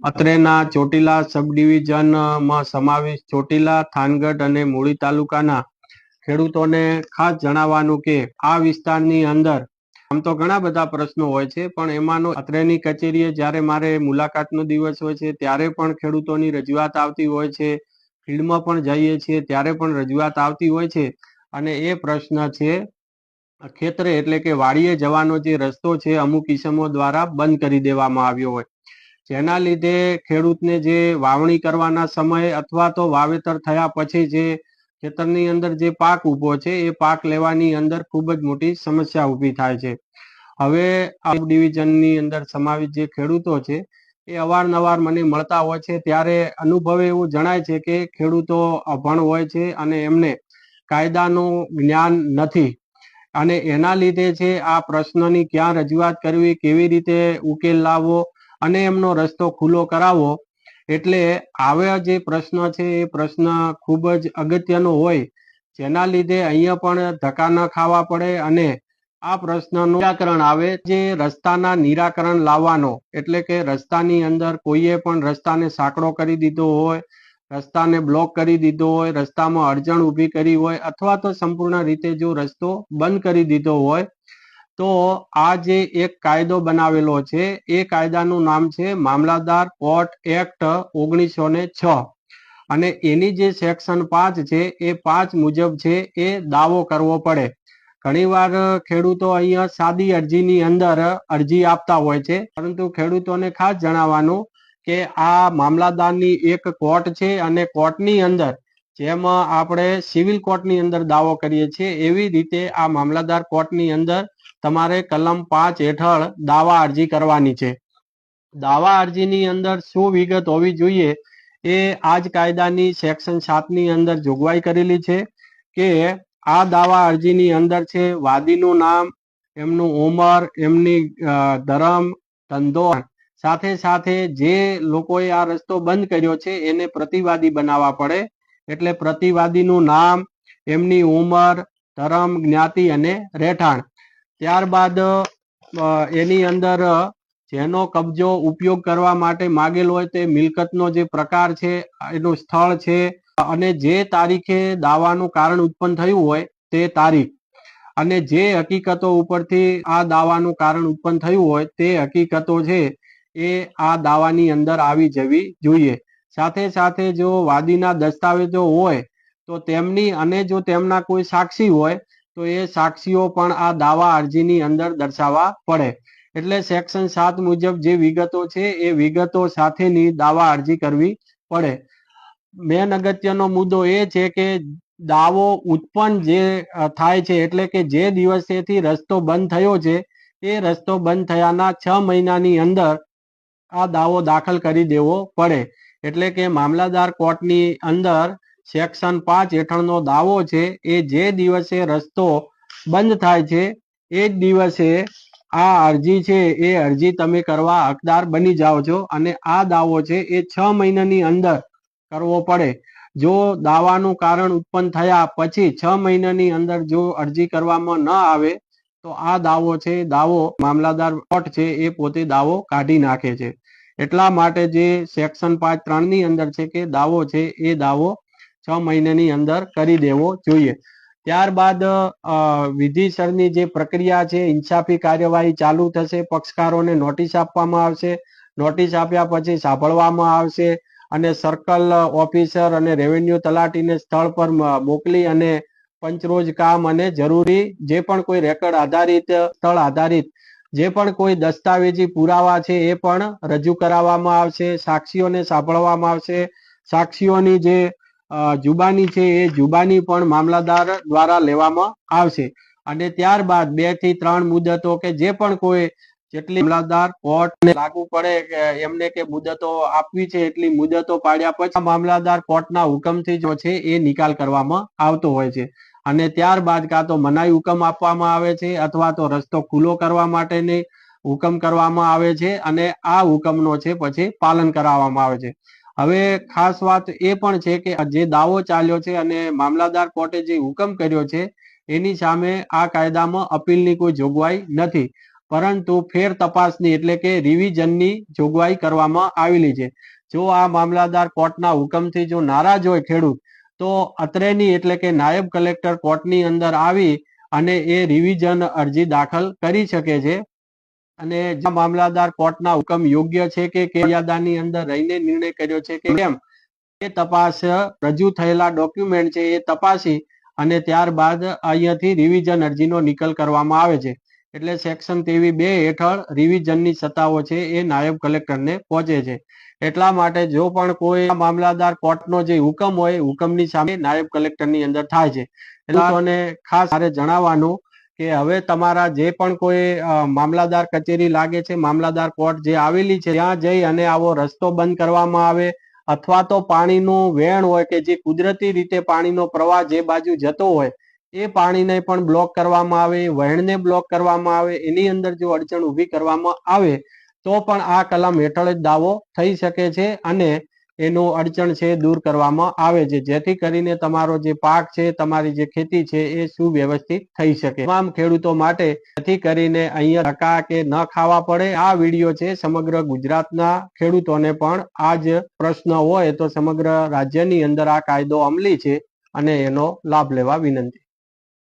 અત્રેના ચોટીલા સબ ડિવિઝનમાં સમાવેશ ચોટીલા, થાનગઢ અને મૂળી તાલુકાના ખેડૂતોને ખાસ જણાવવાનું કે આ વિસ્તારની અંદર આમ તો ઘણા બધા પ્રશ્નો હોય છે, પણ એમાંનો અત્રેની કચેરીએ જ્યારે મારે મુલાકાતનો દિવસ હોય છે ત્યારે પણ ખેડૂતોની રજૂઆત આવતી હોય છે, ફિલ્ડમાં પણ જઈએ છીએ ત્યારે પણ રજૂઆત આવતી હોય છે. અને એ પ્રશ્ન છે ખેતરે એટલે કે વાડીએ જવાનો જે રસ્તો છે અમુક ઇસમો દ્વારા બંધ કરી દેવામાં આવ્યો હોય, જેના લીધે ખેડૂતને જે વાવણી કરવાના સમયે અથવા તો વાવેતર થયા પછી જે ખેતરની અંદર જે પાક ઊભો છે એ પાક લેવાની અંદર ખૂબ જ મોટી સમસ્યા ઊભી થાય છે. હવે આ ડિવિઝનની અંદર સમાવેશ જે ખેડૂતો છે એ અવારનવાર મને મળતા હોય છે, ત્યારે અનુભવે એવું જણાય છે કે ખેડૂતો અભણ હોય છે અને એમને કાયદાનું જ્ઞાન નથી, અને એના લીધે છે આ પ્રશ્નની ક્યાં રજૂઆત કરવી, કેવી રીતે ઉકેલ લાવવો અને એમનો રસ્તો ખુલ્લો કરાવવો. એટલે આવા જે પ્રશ્ન છે એ પ્રશ્ન ખૂબ જ અગત્યનો હોય, જેના લીધે અહીંયા પણ ધક્કા ન ખાવા પડે અને આ પ્રશ્નનું નિરાકરણ આવે. જે રસ્તાના નિરાકરણ લાવવાનો એટલે કે રસ્તાની અંદર કોઈએ પણ રસ્તાને સાંકડો કરી દીધો હોય, રસ્તાને બ્લોક કરી દીધો હોય, રસ્તામાં અડચણ ઊભી કરી હોય અથવા તો સંપૂર્ણ રીતે જો રસ્તો બંધ કરી દીધો હોય, તો આ જે એક કાયદો બનાવેલો છે એ કાયદાનું નામ છે મામલતદાર કોર્ટ એક્ટ 1906, અને એની જે સેક્શન 5 છે એ 5 મુજબ છે એ દાવો કરવો પડે. ઘણીવાર ખેડૂતો અહીંયા સાદી અરજીની અંદર અરજી આપતા હોય છે, પરંતુ ખેડૂતોને ખાસ જણાવવાનું કે આ મામલતદારની એક કોર્ટ છે અને કોર્ટની અંદર જેમ આપણે સિવિલ કોર્ટની અંદર દાવો કરીએ છીએ એવી રીતે આ મામલતદાર કોર્ટની અંદર તમારે કલમ 5 હેઠળ દાવા અરજી કરવાની છે. દાવા અરજીની અંદર શું વિગત હોવી જોઈએ એ આ જ કાયદાની સેક્શન 7ની અંદર જોગવાઈ કરેલી છે કે આ દાવા અરજીની અંદર છે વાદીનું નામ, એમનું ઉંમર, એમની ધર્મ, ધંધો, સાથે સાથે જે લોકોએ આ રસ્તો બંધ કર્યો છે એને પ્રતિવાદી બનાવવા પડે. એટલે પ્રતિવાદીનું નામ, એમની ઉંમર, ધર્મ, જ્ઞાતિ અને રહેઠાણ. ત્યારબાદ એની અંદર જેનો કબજો ઉપયોગ કરવા માટે માગેલો હોય તે મિલકતનો જે પ્રકાર છે, એનું સ્થળ છે, અને જે તારીખે દાવાનું કારણ ઉત્પન્ન થયું હોય તે તારીખ, અને જે હકીકતો ઉપરથી આ દાવાનું કારણ ઉત્પન્ન થયું હોય તે હકીકતો છે એ આ દાવાની અંદર આવી જવી જોઈએ. સાથે સાથે જો વાદીના દસ્તાવેજો હોય તો તેમની, અને જો તેમના કોઈ સાક્ષી હોય તો એ સાક્ષીઓ પણ આ દાવા અરજીની અંદર દર્શાવવા પડે. એટલે સેક્શન 7 મુજબ જે વિગતો છે એ વિગતો સાથેની દાવા અરજી કરવી પડે. મેન અગત્યનો મુદ્દો એ છે કે દાવો ઉત્પન્ન જે થાય છે એટલે કે જે દિવસેથી રસ્તો બંધ થયો છે એ રસ્તો બંધ થયાના 6 મહિનાની અંદર આ દાવો દાખલ કરી દેવો પડે. એટલે કે મામલતદાર કોર્ટની અંદર સેક્શન 5 હેઠળનો દાવો છે એ જે દિવસે રસ્તો બંધ થાય છે એ જ દિવસે આ અરજી છે એ અરજી તમે કરવા હકદાર બની જાઓ છો, અને આ દાવો છે એ 6 મહિનાની અંદર કરવો પડે. જો દાવાનું કારણ ઉત્પન્ન થયા પછી 6 મહિનાની અંદર જો અરજી કરવામાં ન આવે તો આ દાવો છે, દાવો મામલતદાર કોર્ટ છે એ પોતે દાવો કાઢી નાખે છે. એટલા માટે જે સેક્શન 5(3) અંદર છે કે દાવો છે એ દાવો 6 મહિનાની અંદર કરી દેવો જોઈએ. ત્યારબાદ વિધિસરની જે પ્રક્રિયા છે, ઇન્સાફી કાર્યવાહી ચાલુ થશે. પક્ષકારોને નોટિસ આપવામાં આવશે, નોટિસ આપ્યા પછી સાંભળવામાં આવશે, અને સર્કલ ઓફિસર અને રેવન્યુ તલાટીને સ્થળ પર મોકલી અને પંચરોજ કામ અને જરૂરી જે પણ કોઈ રેકર્ડ આધારિત, સ્થળ આધારિત જે પણ કોઈ દસ્તાવેજી પુરાવા છે એ પણ રજૂ કરાવવામાં આવશે. સાક્ષીઓને સાંભળવામાં આવશે. સાક્ષીઓની જે જુબાની છે એ જુબાની પણ મામલતદાર દ્વારા લેવામાં આવશે. અને ત્યારબાદ 2 થી 3 મુદતો કે જે પણ કોઈ જેટલી મામલતદાર કોર્ટને લાગુ પડે કે એમને કે મુદતો આપવી છે એટલી મુદતો પાડ્યા પછી મામલતદાર કોર્ટના હુકમથી જો છે એ નિકાલ કરવામાં આવતો હોય છે. અને ત્યારબાદ કાં તો મનાઈ હુકમ આપવામાં આવે છે અથવા તો રસ્તો ખુલ્લો કરવા માટેની હુકમ કરવામાં આવે છે, અને આ હુકમનો છે પછી પાલન કરાવવામાં આવે છે. હવે ખાસ વાત એ પણ છે કે જે દાવો ચાલ્યો છે અને મામલતદાર કોર્ટે જે હુકમ કર્યો છે એની સામે આ કાયદામાં અપીલની કોઈ જોગવાઈ નથી. પરંતુ ફેર તપાસની એટલે કે રિવિઝનની જોગવાઈ કરવામાં આવેલી છે. જો આ મામલતદાર કોર્ટના હુકમથી જો નારાજ હોય ખેડૂત તો અત્રેની એટલે કે નાયબ કલેક્ટર કોર્ટની અંદર આવી અને એ રિવિઝન અરજી દાખલ કરી શકે છે. અને જે મામલતદાર કોર્ટના હુકમ યોગ્ય છે કે મર્યાદાની અંદર રહીને નિર્ણય કર્યો છે કે કેમ એ તપાસ રજૂ થયેલા ડોક્યુમેન્ટ છે એ તપાસી અને ત્યારબાદ અહીંયાથી રિવિઝન અરજીનો નિકાલ કરવામાં આવે છે. એટલે સેક્શન 23(2) હેઠળ રિવિઝનની સત્તાઓ છે એ નાયબ કલેક્ટરને પહોંચે છે. એટલા માટે જો પણ કોઈ મામલતદાર કોર્ટનો જે હુકમ હોય હુકમની સામે નાયબ કલેક્ટરની અંદર થાય છે. એટલે ખાસ મારે જણાવવાનું કે હવે તમારા જે પણ કોઈ મામલતદાર કચેરી લાગે છે, મામલતદાર કોર્ટ જે આવેલી છે ત્યાં જઈ અને આવો રસ્તો બંધ કરવામાં આવે અથવા તો પાણીનું વહેણ હોય કે જે કુદરતી રીતે પાણીનો પ્રવાહ જે બાજુ જતો હોય એ પાણીને પણ બ્લોક કરવામાં આવે, વહેણને બ્લોક કરવામાં આવે, એની અંદર જો અડચણ ઊભી કરવામાં આવે તો પણ આ કલમ હેઠળ જ દાવો થઈ શકે છે અને એનો અડચણ છે દૂર કરવામાં આવે છે, જેથી કરીને તમારો જે પાક છે, તમારી જે ખેતી છે એ સુવ્યવસ્થિત થઈ શકે તમામ ખેડૂતો માટે. જેથી કરીને અહીંયા ધક્કા કે ન ખાવા પડે. આ વિડીયો છે સમગ્ર ગુજરાતના ખેડૂતોને પણ આ જ પ્રશ્ન હોય તો સમગ્ર રાજ્યની અંદર આ કાયદો અમલી છે અને એનો લાભ લેવા વિનંતી.